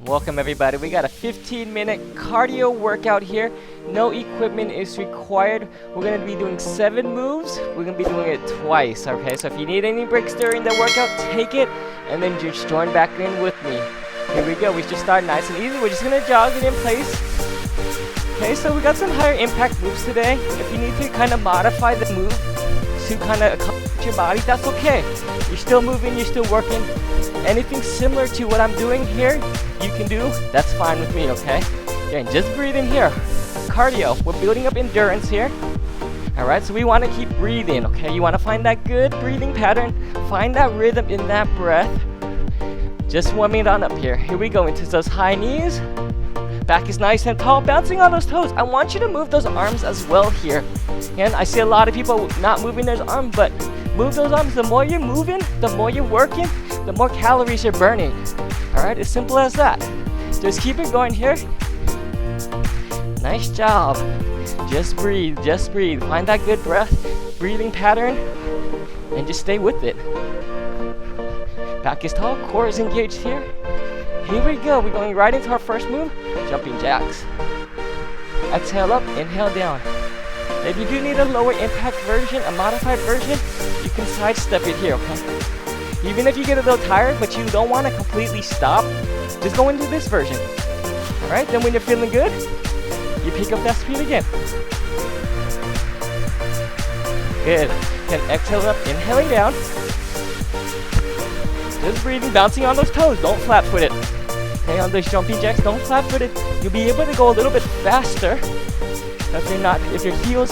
Welcome everybody. We got a 15-minute cardio workout here. No equipment is required. We're going to be doing 7 moves. We're going to be doing it twice, okay? So if you need any breaks during the workout, take it and then just join back in with me. Here we go. We just start nice and easy. We're just going to jog it in place. Okay, so we got some higher impact moves today. If you need to kind of modify the move to kind of accomplish your body, that's okay. You're still moving, you're still working. Anything similar to what I'm doing here, you can do, that's fine with me, okay? Again, just breathe in here. Cardio, we're building up endurance here. Alright, so we want to keep breathing, okay? You want to find that good breathing pattern, find that rhythm in that breath. Just warming it on up here. Here we go into those high knees. Back is nice and tall, bouncing on those toes. I want you to move those arms as well here. And I see a lot of people not moving their arms, but move those arms. The more you're moving, the more you're working, the more calories you're burning. Alright, as simple as that. Just keep it going here. Nice job. Just breathe, just breathe. Find that good breathing pattern, and just stay with it. Back is tall, core is engaged here. Here we go. We're going right into our first move, jumping jacks. Exhale up, inhale down. If you do need a lower impact version, a modified version, you can sidestep it here, okay? Even if you get a little tired, but you don't want to completely stop, just go into this version. Alright, then when you're feeling good, you pick up that speed again. Good. Then exhale up, inhaling down. Just breathing, bouncing on those toes, don't flat-foot it. Okay, on those jumping jacks, don't flat-foot it. You'll be able to go a little bit faster if your heels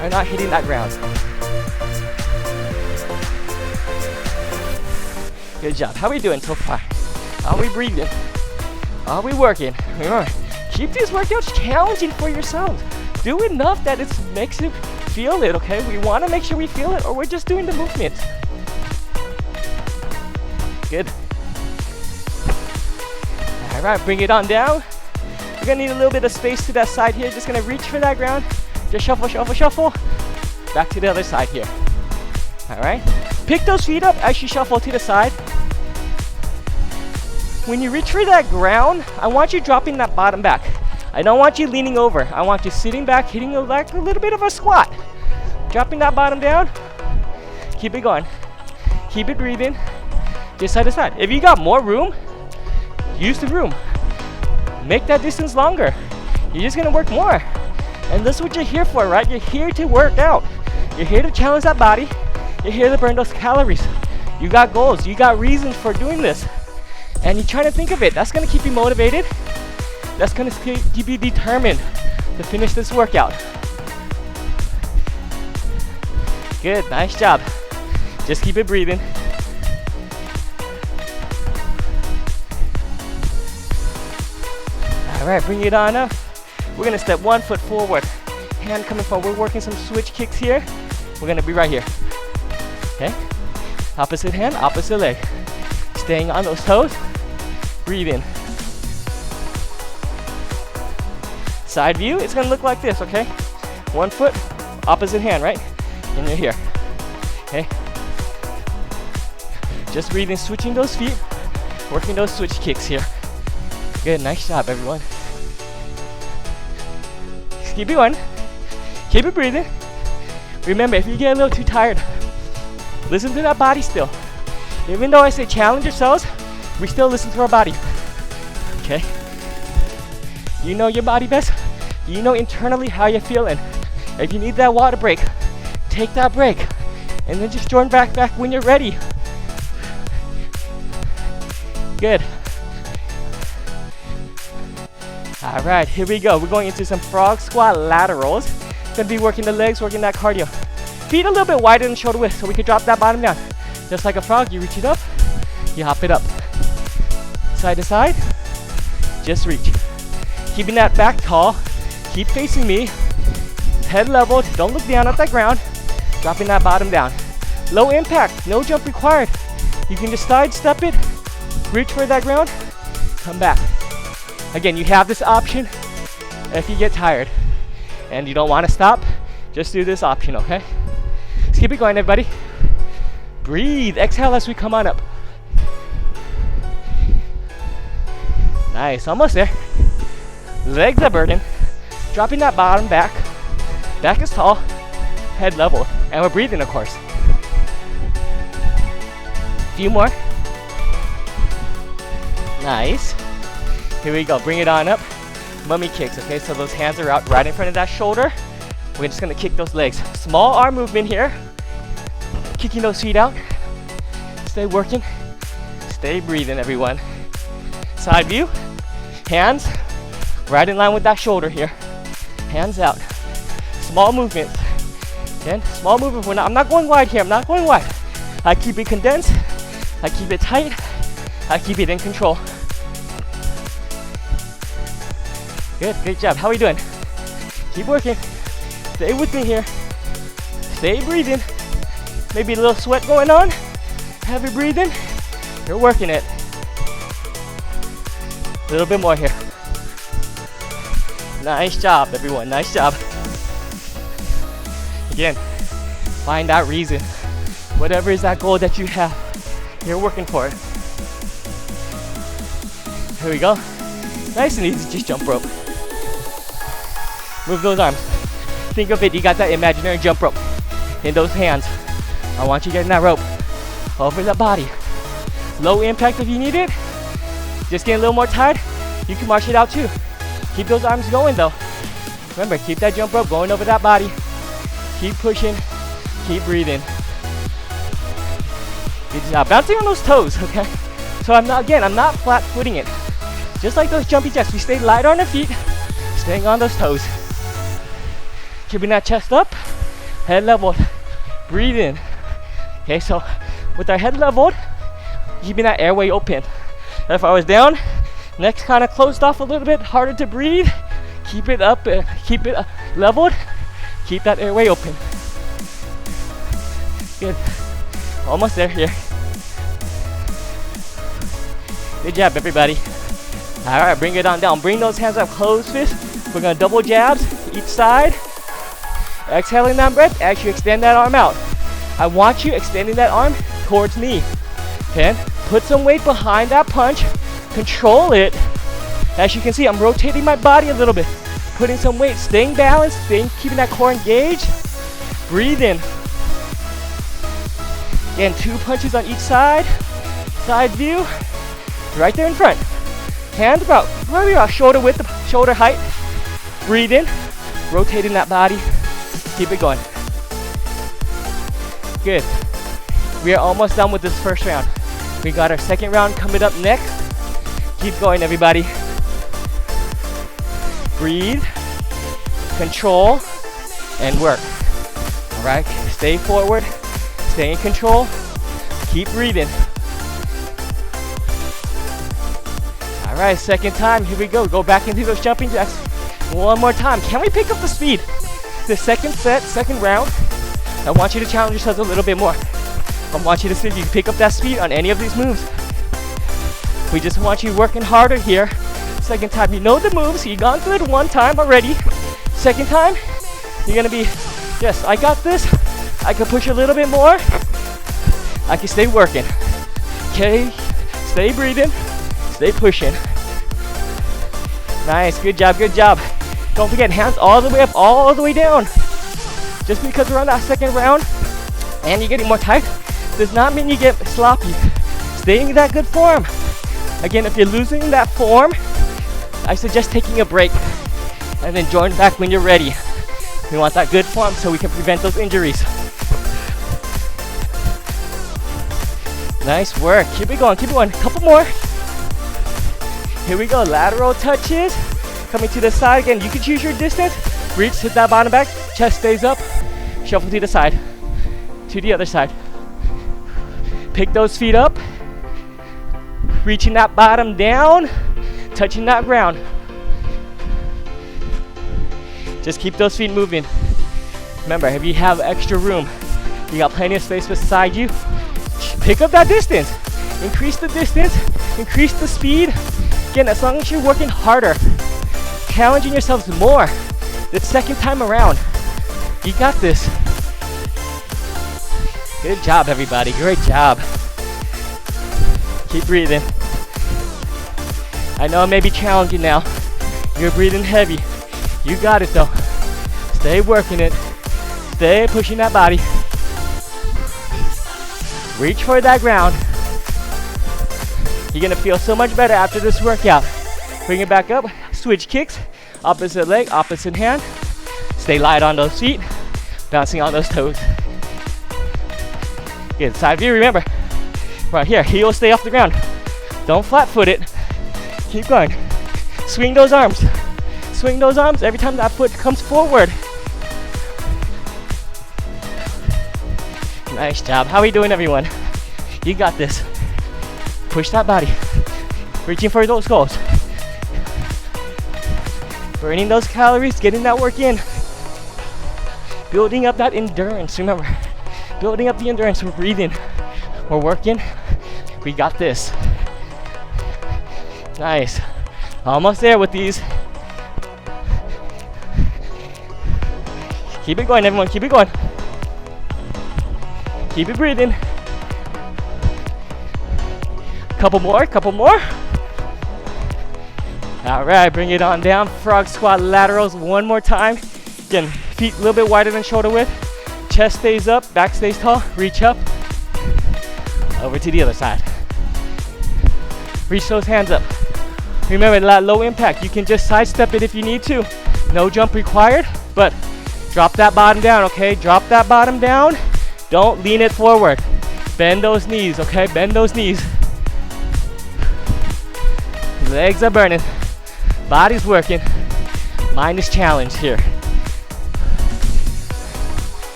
are not hitting that ground. Good job. How are we doing so far? Are we breathing? Are we working? Keep these workouts challenging for yourselves. Do enough that it makes you feel it, okay? We want to make sure we feel it, or we're just doing the movement. Good. Alright, bring it on down. We're going to need a little bit of space to that side here. Just going to reach for that ground. Just shuffle, shuffle, shuffle. Back to the other side here. Alright. Pick those feet up as you shuffle to the side. When you reach for that ground, I want you dropping that bottom back. I don't want you leaning over. I want you sitting back, hitting like a little bit of a squat. Dropping that bottom down. Keep it going. Keep it breathing. Just side to side. If you got more room, use the room. Make that distance longer. You're just gonna work more. And this is what you're here for, right? You're here to work out. You're here to challenge that body. You're here to burn those calories. You got goals. You got reasons for doing this. And you're trying to think of it. That's gonna keep you motivated. That's gonna keep you determined to finish this workout. Good, nice job. Just keep it breathing. Alright, bring it on up. We're gonna step 1 foot forward. Hand coming forward. We're working some switch kicks here. We're gonna be right here. Okay? Opposite hand, opposite leg. Staying on those toes. Breathing. Side view, it's gonna look like this, okay? 1 foot, opposite hand, right? And you're here. Okay? Just breathing, switching those feet, working those switch kicks here. Good, nice job, everyone. Just keep it going. Keep it breathing. Remember, if you get a little too tired, listen to that body still. Even though I say challenge yourselves, we still listen to our body. Okay? You know your body best. You know internally how you're feeling. If you need that water break, take that break. And then just join back when you're ready. Good. Alright, here we go. We're going into some frog squat laterals. Gonna be working the legs, working that cardio. Feet a little bit wider than shoulder width so we can drop that bottom down. Just like a frog, you reach it up, you hop it up. Side to side, just reach. Keeping that back tall, keep facing me. Head level, don't look down at that ground. Dropping that bottom down. Low impact, no jump required. You can just sidestep it, reach for that ground, come back. Again, you have this option if you get tired and you don't want to stop, just do this option, okay? Let's keep it going, everybody. Breathe, exhale as we come on up. Nice, almost there. Legs are burden. Dropping that bottom back. Back is tall, head level, and we're breathing, of course. Few more. Nice. Here we go, bring it on up. Mummy kicks, okay? So those hands are out right in front of that shoulder. We're just gonna kick those legs. Small arm movement here. Kicking those feet out. Stay working. Stay breathing, everyone. Side view. Hands right in line with that shoulder here. Hands out. Small movements. Again, small movement. I'm not going wide here. I'm not going wide. I keep it condensed. I keep it tight. I keep it in control. Good, great job. How are we doing? Keep working. Stay with me here. Stay breathing. Maybe a little sweat going on. Heavy breathing. You're working it. A little bit more here. Nice job, everyone. Nice job. Again, find that reason. Whatever is that goal that you have, you're working for it. Here we go. Nice and easy, just jump rope. Move those arms. Think of it, you got that imaginary jump rope in those hands. I want you getting that rope over the body. Low impact if you need it. Just get a little more tight. You can march it out too. Keep those arms going though. Remember, keep that jump rope going over that body. Keep pushing, keep breathing. Good job. Bouncing on those toes, okay? So I'm not flat footing it. Just like those jumpy jacks, we stay light on our feet, staying on those toes. Keeping that chest up, head leveled, breathe in. Okay, so with our head leveled, keeping that airway open. And if I was down, neck kind of closed off a little bit, harder to breathe. Keep it up, keep it leveled, keep that airway open. Good, almost there here. Good job, everybody. All right, bring it on down. Bring those hands up, closed fist. We're gonna double jabs each side. Exhaling that breath, as you extend that arm out. I want you extending that arm towards me. Okay, put some weight behind that punch. Control it. As you can see, I'm rotating my body a little bit. Putting some weight, staying balanced, keeping that core engaged. Breathe in. Again, 2 punches on each side. Side view. Right there in front. Hands about shoulder width, shoulder height. Breathe in. Rotating that body. Keep it going. Good. We are almost done with this first round. We got our second round coming up next. Keep going, everybody. Breathe, control, and work. All right, stay forward, stay in control, keep breathing. All right, second time, here we go. Go back into those jumping jacks. One more time. Can we pick up the speed? The second set, second round, I want you to challenge yourselves a little bit more. I want you to see if you can pick up that speed on any of these moves. We just want you working harder here. Second time, you know the moves, you've gone through it one time already. Second time, you're gonna be, yes, I got this. I can push a little bit more. I can stay working. Okay, stay breathing, stay pushing. Nice, good job, good job. Don't forget, hands all the way up, all the way down. Just because we're on that second round and you're getting more tight, does not mean you get sloppy. Stay in that good form. Again, if you're losing that form, I suggest taking a break and then join back when you're ready. We want that good form so we can prevent those injuries. Nice work. Keep it going, keep it going. Couple more. Here we go. Lateral touches. Coming to the side again. You can choose your distance. Reach, hit that bottom back. Chest stays up. Shuffle to the side. To the other side. Pick those feet up. Reaching that bottom down. Touching that ground. Just keep those feet moving. Remember, if you have extra room, you got plenty of space beside you, pick up that distance. Increase the distance, increase the speed. Again, as long as you're working harder, challenging yourselves more the second time around. You got this. Good job, everybody. Great job. Keep breathing. I know it may be challenging now. You're breathing heavy. You got it though. Stay working it. Stay pushing that body. Reach for that ground. You're gonna feel so much better after this workout. Bring it back up. Switch kicks. Opposite leg, opposite hand. Stay light on those feet. Bouncing on those toes. Good. Side view, remember. Right here, heels stay off the ground. Don't flat foot it. Keep going. Swing those arms. Swing those arms every time that foot comes forward. Nice job. How are we doing, everyone? You got this. Push that body. Reaching for those goals. Burning those calories, getting that work in. Building up that endurance, remember. Building up the endurance, we're breathing. We're working. We got this. Nice. Almost there with these. Keep it going, everyone, keep it going. Keep it breathing. Couple more, couple more. All right, bring it on down. Frog squat laterals one more time. Again, feet a little bit wider than shoulder width. Chest stays up, back stays tall. Reach up. Over to the other side. Reach those hands up. Remember that low impact. You can just sidestep it if you need to. No jump required, but drop that bottom down, okay? Drop that bottom down. Don't lean it forward. Bend those knees, okay? Bend those knees. Legs are burning. Body's working. Mind is challenged here.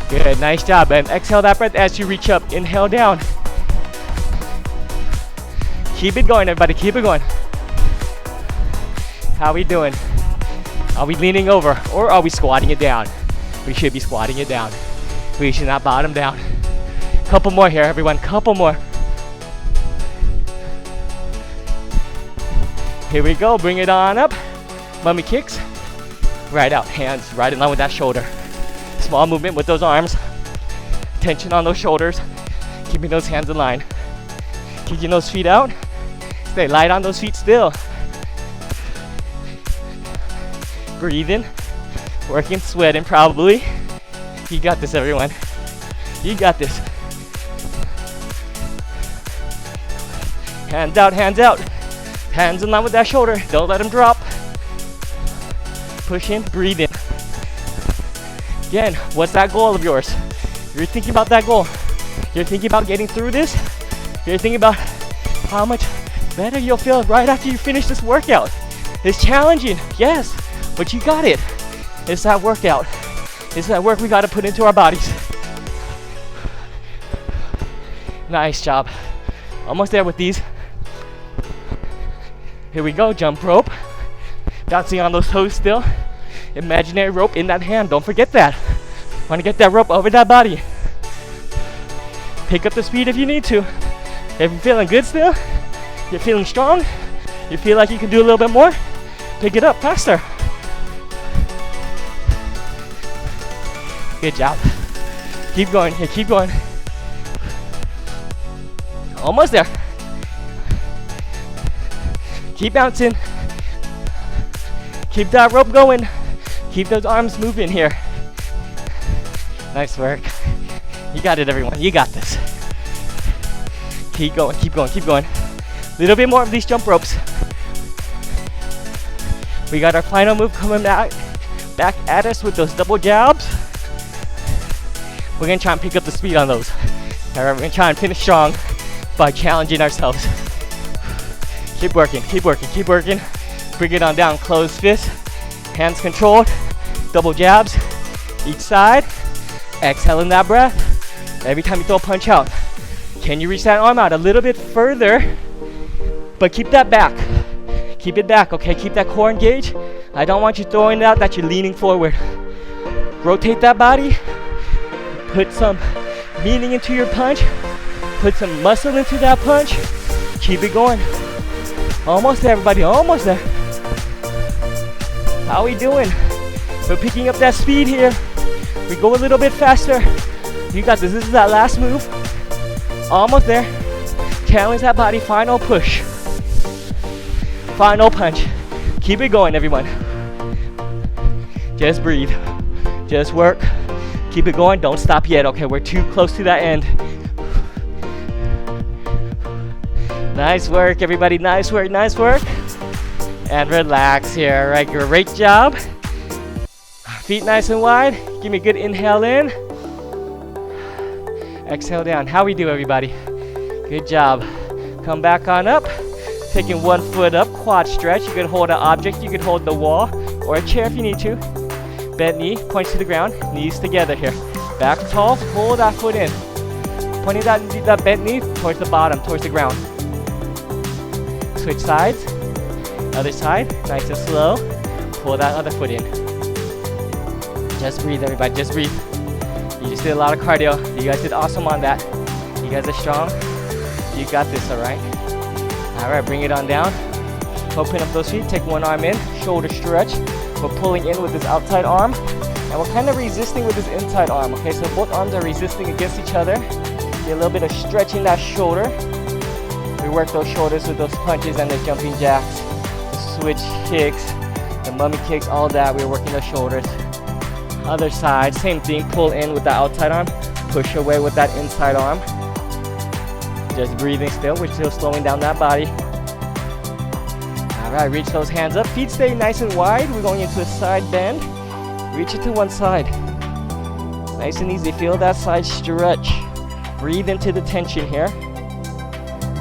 Good, nice job. And exhale that breath as you reach up. Inhale down. Keep it going, everybody. Keep it going. How are we doing? Are we leaning over or are we squatting it down? We should be squatting it down. We should not bottom down. Couple more here, everyone. Couple more. Here we go. Bring it on up. Mummy kicks. Right out. Hands right in line with that shoulder. Small movement with those arms. Tension on those shoulders. Keeping those hands in line. Kicking those feet out. Stay light on those feet still. Breathing. Working, sweating probably. You got this, everyone. You got this. Hands out, hands out. Hands in line with that shoulder. Don't let them drop. Push in, breathe in. Again, what's that goal of yours? You're thinking about that goal. You're thinking about getting through this. You're thinking about how much better you'll feel right after you finish this workout. It's challenging, yes, but you got it. It's that workout. It's that work we got to put into our bodies. Nice job. Almost there with these. Here we go, jump rope. Bouncing on those toes still. Imaginary rope in that hand, don't forget that. Want to get that rope over that body. Pick up the speed if you need to. If you're feeling good still, you're feeling strong, you feel like you can do a little bit more, pick it up faster. Good job. Keep going here, keep going. Almost there. Keep bouncing. Keep that rope going. Keep those arms moving here. Nice work. You got it, everyone. You got this. Keep going, keep going, keep going. Little bit more of these jump ropes. We got our final move coming back at us with those double jabs. We're gonna try and pick up the speed on those. Alright, we're gonna try and finish strong by challenging ourselves. Keep working, keep working, keep working. Bring it on down, closed fist. Hands controlled, double jabs, each side. Exhaling that breath. Every time you throw a punch out. Can you reach that arm out a little bit further? But keep that back. Keep it back, okay? Keep that core engaged. I don't want you throwing it out that you're leaning forward. Rotate that body. Put some meaning into your punch. Put some muscle into that punch. Keep it going. Almost there, everybody, almost there. How are we doing? We're picking up that speed here. We go a little bit faster. You got this. This is that last move. Almost there. Challenge that body. Final push. Final punch. Keep it going, everyone. Just breathe. Just work. Keep it going. Don't stop yet. Okay, we're too close to that end. Nice work, everybody. Nice work, nice work. And relax here. All right, great job. Feet nice and wide. Give me a good inhale in. Exhale down. How we do, everybody? Good job. Come back on up. Taking one foot up, quad stretch. You can hold an object. You can hold the wall or a chair if you need to. Bent knee, points to the ground. Knees together here. Back tall. Pull that foot in. Pointing that bent knee towards the bottom, towards the ground. Switch sides. Other side. Nice and slow. Pull that other foot in. Just breathe, everybody. Just breathe. You just did a lot of cardio. You guys did awesome on that. You guys are strong. You got this, all right? All right, bring it on down. Open up those feet. Take one arm in. Shoulder stretch. We're pulling in with this outside arm. And we're kind of resisting with this inside arm. Okay, so both arms are resisting against each other. Get a little bit of stretch in that shoulder. We work those shoulders with those punches and the jumping jacks. The switch kicks. The mummy kicks, all that. We're working the shoulders. Other side, same thing. Pull in with the outside arm. Push away with that inside arm. Just breathing still. We're still slowing down that body. All right, reach those hands up. Feet stay nice and wide. We're going into a side bend. Reach it to one side. Nice and easy. Feel that side stretch. Breathe into the tension here.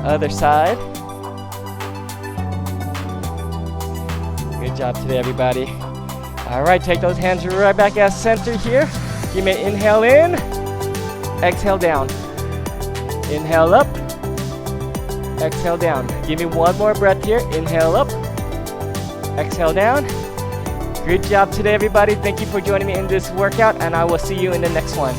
Other side. Good job today, everybody. All right, take those hands right back at center here. Give me an inhale in. Exhale down. Inhale up. Exhale down. Give me one more breath here. Inhale up. Exhale down. Good job today, everybody. Thank you for joining me in this workout, and I will see you in the next one.